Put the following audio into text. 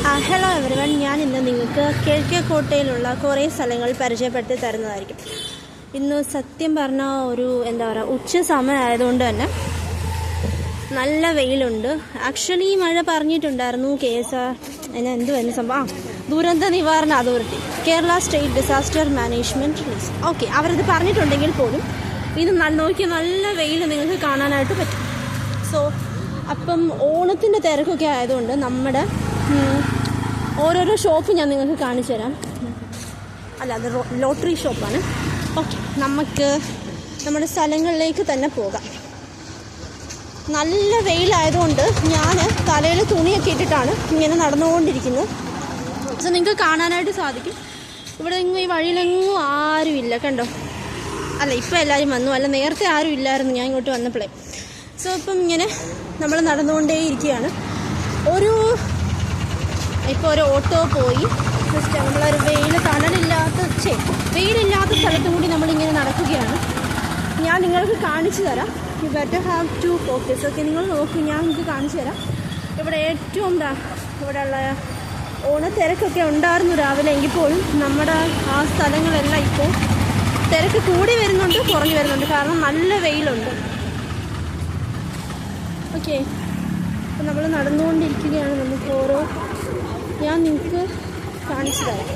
Hello everyone, ഞാൻ ഇന്ന് നിങ്ങൾക്ക് കിഴക്കേക്കോട്ടയിലുള്ള കുറേ സ്ഥലങ്ങൾ പരിചയപ്പെടുത്തി തരുന്നതായിരിക്കും. ഇന്ന് സത്യം പറഞ്ഞാൽ ഒരു ഉച്ച സമയമായതുകൊണ്ട് തന്നെ നല്ല വെയിലുണ്ട്. ആക്ച്വലി മഴ പറഞ്ഞിട്ടുണ്ടായിരുന്നു എന്തുവെന്ന് സംഭവം ദുരന്ത നിവാരണ authority, Kerala state disaster management list. Okay, അവരത് പറഞ്ഞിട്ടുണ്ടെങ്കിൽ പോലും ഇത് നോക്കിയ നല്ല വെയിൽ നിങ്ങൾക്ക് കാണാനായിട്ട് പറ്റും. സോ അപ്പം ഓണത്തിൻ്റെ തിരക്കൊക്കെ ആയതുകൊണ്ട് നമ്മുടെ ഓരോരോ ഷോപ്പ് ഞാൻ നിങ്ങൾക്ക് കാണിച്ചു തരാം. അത് ലോട്ടറി ഷോപ്പാണ്. ഓക്കെ, നമുക്ക് നമ്മുടെ സ്ഥലങ്ങളിലേക്ക് തന്നെ പോകാം. നല്ല വെയിലായതുകൊണ്ട് ഞാൻ തലയിൽ തുണിയൊക്കെ ഇട്ടിട്ടാണ് ഇങ്ങനെ നടന്നുകൊണ്ടിരിക്കുന്നത്. സോ നിങ്ങൾക്ക് കാണാനായിട്ട് സാധിക്കും, ഇവിടെ ഈ വഴിയിലെങ്ങും ആരുമില്ല, കണ്ടോ? ഇപ്പം എല്ലാവരും വന്നു, നേരത്തെ ആരും ഇല്ലായിരുന്നു ഞാൻ ഇങ്ങോട്ട് വന്നപ്പോഴേ. സോ ഇപ്പം ഇങ്ങനെ നമ്മൾ നടന്നുകൊണ്ടേ ഇരിക്കുകയാണ്. ഇപ്പോൾ ഒരു ഓട്ടോ പോയി. ജസ്റ്റ് നമ്മളൊരു വെയിലില്ലാത്ത സ്ഥലത്ത് കൂടി നമ്മളിങ്ങനെ നടക്കുകയാണ്. ഞാൻ നിങ്ങൾക്ക് കാണിച്ചു തരാം. You better have to focus. Okay, നിങ്ങൾ നോക്കൂ, ഞാൻ നിങ്ങൾക്ക് കാണിച്ചു തരാം. ഇവിടെ ഏറ്റവും ഇവിടെയുള്ള ഓണത്തിരക്കൊക്കെ ഉണ്ടായിരുന്നു രാവിലെ, എങ്കിൽ പോലും നമ്മുടെ ആ സ്ഥലങ്ങളെല്ലാം ഇപ്പോൾ തിരക്ക് കൂടി വരുന്നുണ്ട്, കുറഞ്ഞു വരുന്നുണ്ട്, കാരണം നല്ല വെയിലുണ്ട്. ഓക്കെ, അപ്പോൾ നമ്മൾ നടന്നുകൊണ്ടിരിക്കുകയാണ്. ഞാൻ നിങ്ങൾക്ക് കാണിച്ചു തരാം.